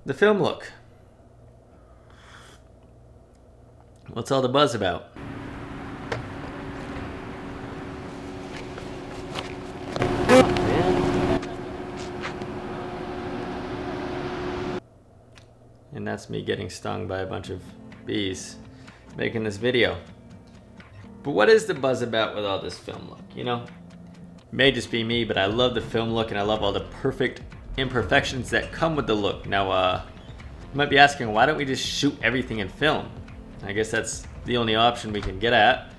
the film look. What's all the buzz about? And that's me getting stung by a bunch of bees making this video. But what is the buzz about with all this film look? You know, it may just be me, but I love the film look and I love all the perfect imperfections that come with the look. Now, you might be asking, why don't we just shoot everything in film? I guess that's the only option we can get at.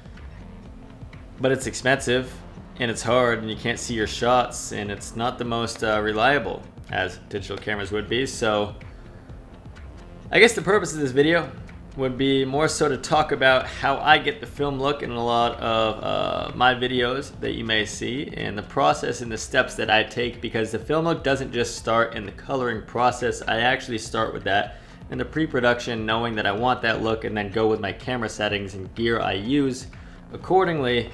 But it's expensive and it's hard and you can't see your shots and it's not the most reliable as digital cameras would be. So I guess the purpose of this video would be more so to talk about how I get the film look in a lot of my videos that you may see, and the process and the steps that I take, because the film look doesn't just start in the coloring process. I actually start with that in the pre-production, knowing that I want that look, and then go with my camera settings and gear I use accordingly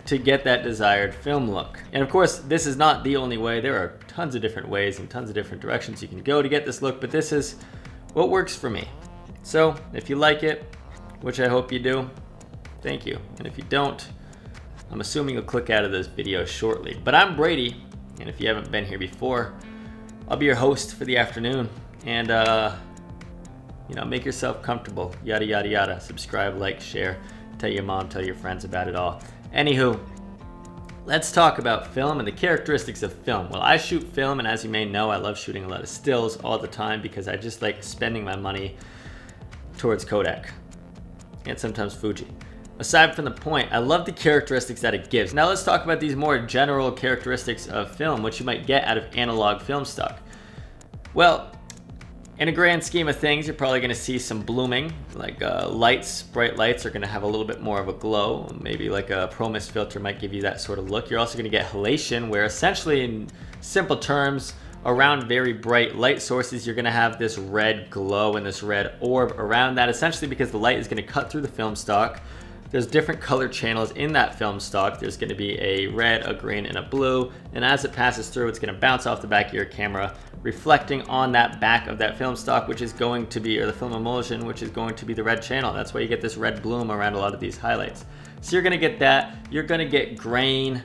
to get that desired film look. And of course, this is not the only way. There are tons of different ways and tons of different directions you can go to get this look, but this is what works for me. So if you like it, which I hope you do, thank you. And if you don't, I'm assuming you'll click out of this video shortly. But I'm Brady, and if you haven't been here before, I'll be your host for the afternoon. And you know, make yourself comfortable, yada yada yada. Subscribe, like, share, tell your mom, tell your friends about it all. Anywho, let's talk about film and the characteristics of film. Well, I shoot film, and as you may know, I love shooting a lot of stills all the time because I just like spending my money towards Kodak and sometimes Fuji. Aside from the point, I love the characteristics that it gives. Now let's talk about these more general characteristics of film, which you might get out of analog film stock. Well, in a grand scheme of things, you're probably gonna see some blooming, like lights, bright lights are gonna have a little bit more of a glow. Maybe like a Pro Mist filter might give you that sort of look. You're also gonna get halation, where essentially in simple terms, around very bright light sources, you're gonna have this red glow and this red orb around that, essentially because the light is gonna cut through the film stock. There's different color channels in that film stock. There's gonna be a red, a green, and a blue, and as it passes through, it's gonna bounce off the back of your camera, reflecting on that back of that film stock, which is going to be, or the film emulsion, which is going to be the red channel. That's why you get this red bloom around a lot of these highlights. So you're gonna get that. You're gonna get grain.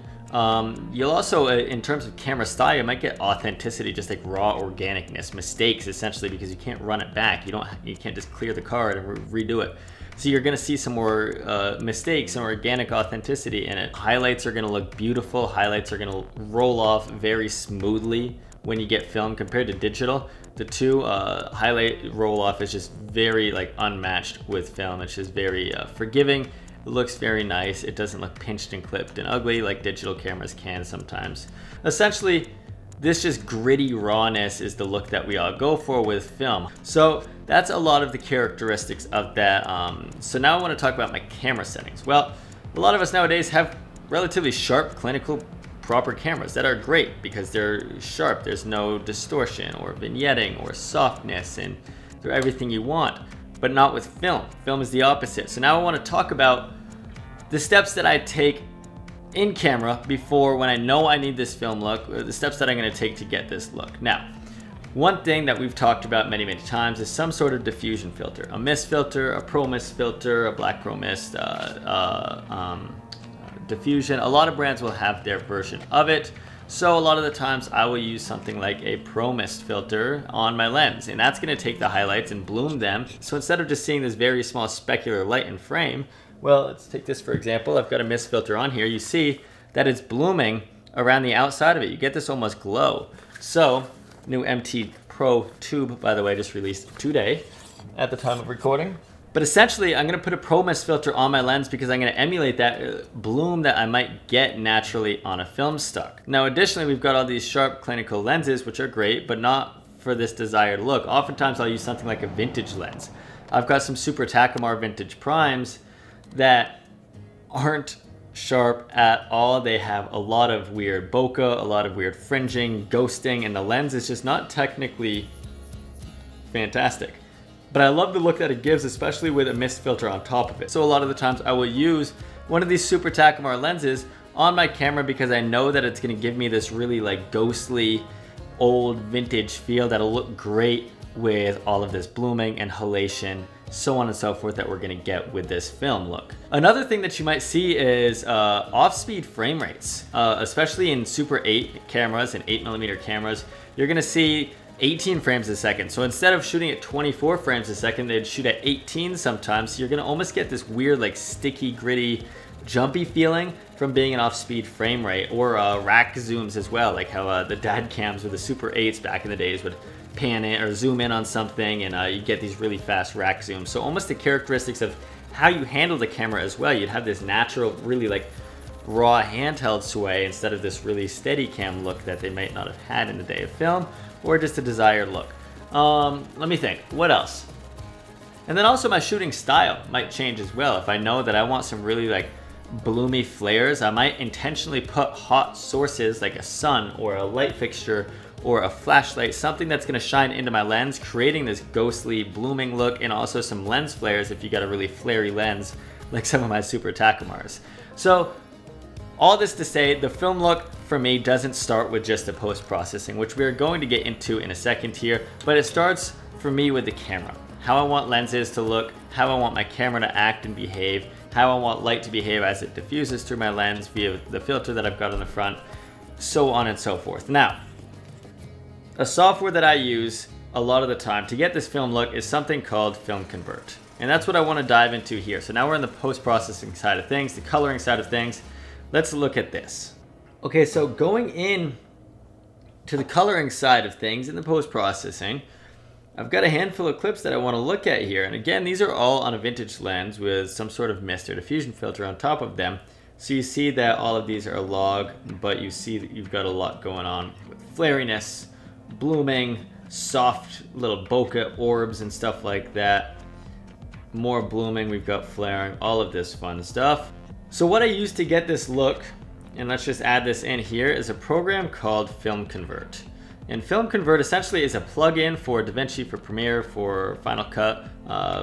You'll also, in terms of camera style, you might get authenticity, just like raw organicness, mistakes essentially, because you can't run it back. You can't just clear the card and redo it. So you're gonna see some more mistakes, some organic authenticity in it. Highlights are gonna look beautiful. Highlights are gonna roll off very smoothly when you get film compared to digital. The two highlight roll off is just very like unmatched with film. It's just very forgiving. It looks very nice. It doesn't look pinched and clipped and ugly like digital cameras can sometimes. Essentially, this just gritty rawness is the look that we all go for with film. So that's a lot of the characteristics of that. So now I want to talk about my camera settings. Well, a lot of us nowadays have relatively sharp, clinical, proper cameras that are great because they're sharp. There's no distortion or vignetting or softness, and they're everything you want. But not with film. Film is the opposite. So now I want to talk about the steps that I take in camera before, when I know I need this film look, the steps that I'm going to take to get this look. Now, one thing that we've talked about many times is some sort of diffusion filter. A mist filter, a Pro Mist filter, a black Pro Mist diffusion. A lot of brands will have their version of it. So a lot of the times I will use something like a Pro Mist filter on my lens, and that's going to take the highlights and bloom them. So instead of just seeing this very small specular light in frame, well, let's take this for example. I've got a mist filter on here. You see that it's blooming around the outside of it. You get this almost glow. So new MT Pro tube, by the way, just released today at the time of recording. But essentially, I'm gonna put a Pro Mist filter on my lens because I'm gonna emulate that bloom that I might get naturally on a film stock. Now, additionally, we've got all these sharp clinical lenses, which are great, but not for this desired look. Oftentimes, I'll use something like a vintage lens. I've got some Super Takumar vintage primes that aren't sharp at all. They have a lot of weird bokeh, a lot of weird fringing, ghosting, and the lens is just not technically fantastic. But I love the look that it gives, especially with a mist filter on top of it. So a lot of the times I will use one of these Super Takumar lenses on my camera because I know that it's gonna give me this really like ghostly, old vintage feel that'll look great with all of this blooming and halation, so on and so forth, that we're gonna get with this film look. Another thing that you might see is off-speed frame rates, especially in Super 8 cameras and 8mm cameras. You're gonna see 18 frames a second. So instead of shooting at 24 frames a second, they'd shoot at 18 sometimes. So you're gonna almost get this weird, like sticky, gritty, jumpy feeling from being an off-speed frame rate, or rack zooms as well, like how the dad cams with the Super 8s back in the days would pan in or zoom in on something, and you get these really fast rack zooms. So almost the characteristics of how you handle the camera as well. You'd have this natural, really like raw handheld sway instead of this really steady cam look that they might not have had in the day of film, or just a desired look. Let me think, what else? And then also my shooting style might change as well. If I know that I want some really like bloomy flares, I might intentionally put hot sources like a sun or a light fixture or a flashlight, something that's gonna shine into my lens, creating this ghostly blooming look, and also some lens flares if you got a really flary lens like some of my Super Takumars. So all this to say, the film look for me doesn't start with just the post-processing, which we're going to get into in a second here, but it starts for me with the camera. How I want lenses to look, how I want my camera to act and behave, how I want light to behave as it diffuses through my lens via the filter that I've got on the front, so on and so forth. Now, a software that I use a lot of the time to get this film look is something called Film Convert. And that's what I want to dive into here. So now we're in the post-processing side of things, the coloring side of things. Let's look at this. Okay, so going in to the coloring side of things in the post-processing, I've got a handful of clips that I want to look at here. And again, these are all on a vintage lens with some sort of mist or diffusion filter on top of them. So you see that all of these are log, but you see that you've got a lot going on with flariness, blooming, soft little bokeh orbs and stuff like that. More blooming, we've got flaring, all of this fun stuff. So what I use to get this look, and let's just add this in here, is a program called Film Convert. And Film Convert essentially is a plugin for DaVinci, for Premiere, for Final Cut,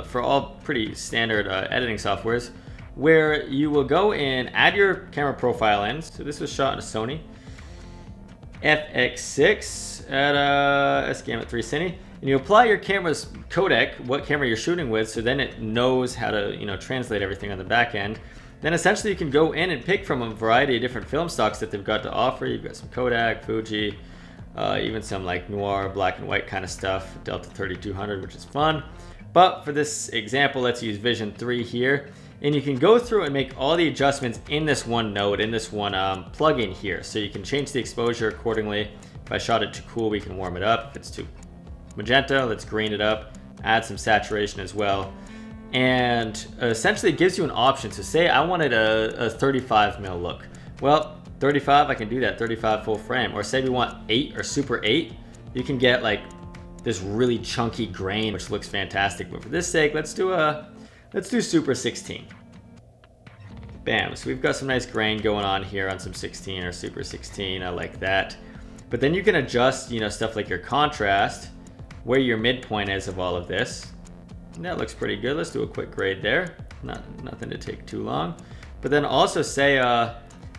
for all pretty standard editing softwares, where you will go in, add your camera profile in. So this was shot in a Sony FX6 at S-Gamut 3 Cine, and you apply your camera's codec, what camera you're shooting with, so then it knows how to, you know, translate everything on the back end. Then essentially you can go in and pick from a variety of different film stocks that they've got to offer. You've got some Kodak, Fuji, even some like noir, black and white kind of stuff, Delta 3200, which is fun. But for this example, let's use Vision 3 here. And you can go through and make all the adjustments in this one node, in this one plugin here. So you can change the exposure accordingly. If I shot it too cool, we can warm it up. If it's too magenta, let's green it up, add some saturation as well. And essentially it gives you an option. So say I wanted a 35mm look. Well, 35, I can do that, 35 full frame. Or say we want 8 or Super 8, you can get like this really chunky grain, which looks fantastic. But for this sake, let's do Super 16. Bam, so we've got some nice grain going on here on some 16 or Super 16, I like that. But then you can adjust, you know, stuff like your contrast, where your midpoint is of all of this. And that looks pretty good. Let's do a quick grade there. Nothing to take too long. But then also say I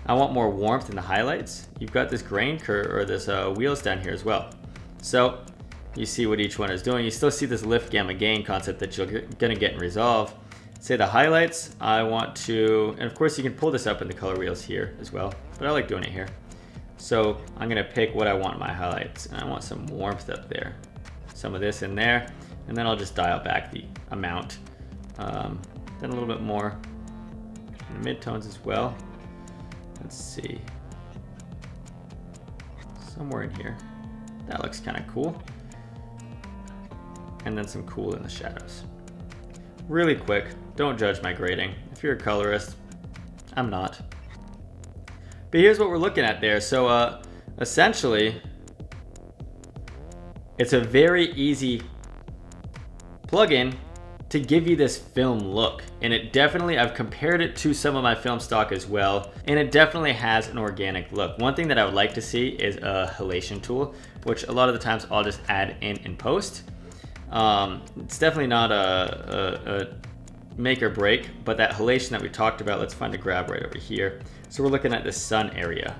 want more warmth in the highlights. You've got this grain curve, or this wheels down here as well. So you see what each one is doing. You still see this lift gamma gain concept that you're gonna get in Resolve. Say the highlights, I want to, and of course you can pull this up in the color wheels here as well, but I like doing it here. So I'm gonna pick what I want in my highlights, and I want some warmth up there. Some of this in there, and then I'll just dial back the amount. Then a little bit more in the midtones as well. Let's see. Somewhere in here. That looks kind of cool. And then some cool in the shadows. Really quick, don't judge my grading. If you're a colorist, I'm not. But here's what we're looking at there. So essentially, it's a very easy plugin to give you this film look. And it definitely, I've compared it to some of my film stock as well, and it definitely has an organic look. One thing that I would like to see is a halation tool, which a lot of the times I'll just add in post. It's definitely not a make or break, but that halation that we talked about, let's find a grab right over here. So we're looking at this sun area.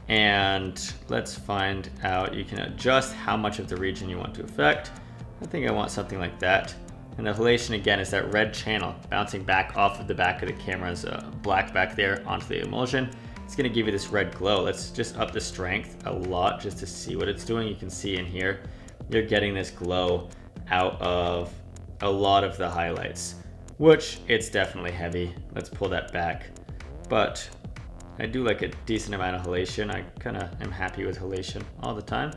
And let's find out, you can adjust how much of the region you want to affect. I think I want something like that. And the halation again is that red channel bouncing back off of the back of the camera's black back there onto the emulsion. It's gonna give you this red glow. Let's just up the strength a lot just to see what it's doing. You can see in here, you're getting this glow out of a lot of the highlights, which it's definitely heavy. Let's pull that back. But I do like a decent amount of halation. I kind of am happy with halation all the time.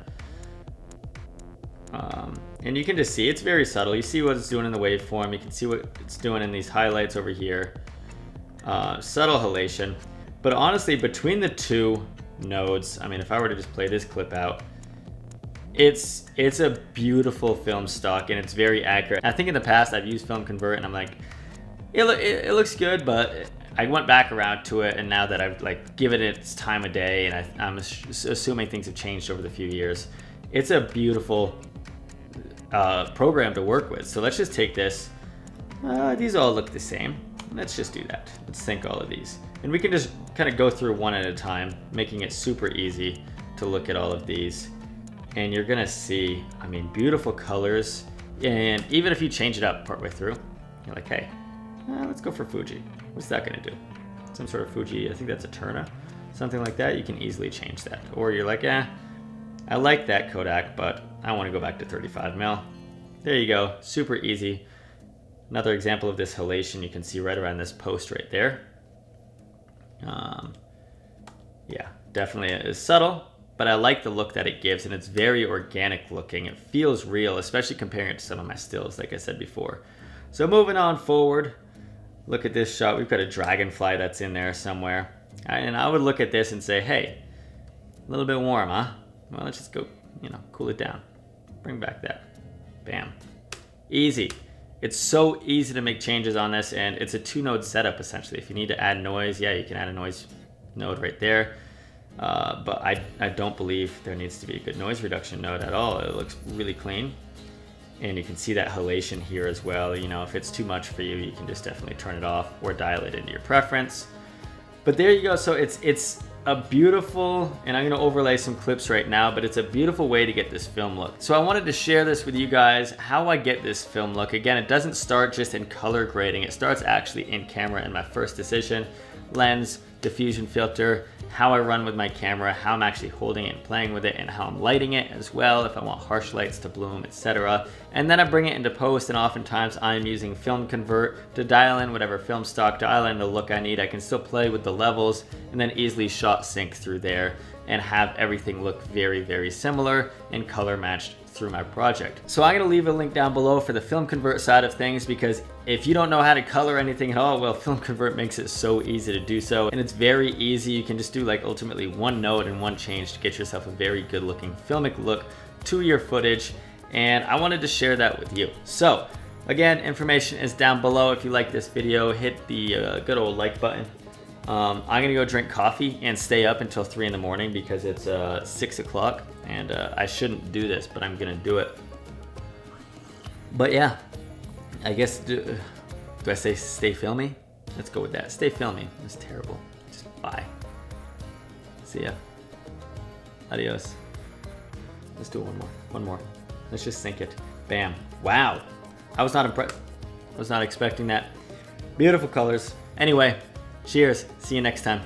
And you can just see it's very subtle. You see what it's doing in the waveform. You can see what it's doing in these highlights over here. Subtle halation. But honestly, between the two nodes, I mean, if I were to just play this clip out, it's a beautiful film stock and it's very accurate. I think in the past I've used Film Convert and I'm like, it looks good, but I went back around to it, and now that I've like given it its time of day, and I'm assuming things have changed over the few years, it's a beautiful program to work with. So let's just take this. These all look the same. Let's just do that. Let's sync all of these. And we can just kind of go through one at a time, making it super easy to look at all of these. And you're gonna see, I mean, beautiful colors. And even if you change it up partway through, you're like, hey, let's go for Fuji. What's that gonna do? Some sort of Fuji, I think that's a Turner, something like that. You can easily change that. Or you're like, I like that Kodak, but I wanna go back to 35mm. There you go, super easy. Another example of this halation you can see right around this post right there. Yeah, definitely is subtle, but I like the look that it gives, and it's very organic looking. It feels real, especially comparing it to some of my stills, like I said before. So moving on forward, look at this shot. We've got a dragonfly that's in there somewhere. And I would look at this and say, hey, a little bit warm, huh? Well, let's just go, cool it down. Bring back that. Bam. Easy. It's so easy to make changes on this, and it's a 2-node setup essentially. If you need to add noise, yeah, you can add a noise node right there. But I don't believe there needs to be a good noise reduction node at all. It looks really clean. And you can see that halation here as well. If it's too much for you, you can just definitely turn it off or dial it into your preference. But there you go. So it's a beautiful, and I'm gonna overlay some clips right now, but it's a beautiful way to get this film look. So I wanted to share this with you guys, how I get this film look. Again, it doesn't start just in color grading. It starts actually in camera in my first decision, lens, diffusion filter, how I run with my camera, how I'm actually holding it and playing with it, and how I'm lighting it as well, if I want harsh lights to bloom, etc. And then I bring it into post, and oftentimes I'm using Film Convert to dial in whatever film stock, dial in the look I need. I can still play with the levels and then easily shot sync through there and have everything look very, very similar and color matched through my project. So I'm gonna leave a link down below for the Film Convert side of things, because if you don't know how to color anything at all, well, Film Convert makes it so easy to do so. And it's very easy. You can just do like ultimately one node and one change to get yourself a very good looking filmic look to your footage. And I wanted to share that with you. So again, information is down below. If you like this video, hit the good old like button. I'm gonna go drink coffee and stay up until 3 in the morning because it's 6 o'clock, and I shouldn't do this, but I'm gonna do it. But yeah, I guess, do I say stay filmy? Let's go with that. Stay filmy. That's terrible. Just bye. See ya. Adios. Let's do one more. One more. Let's just sync it. Bam. Wow. I was not impressed. I was not expecting that. Beautiful colors. Anyway, cheers. See you next time.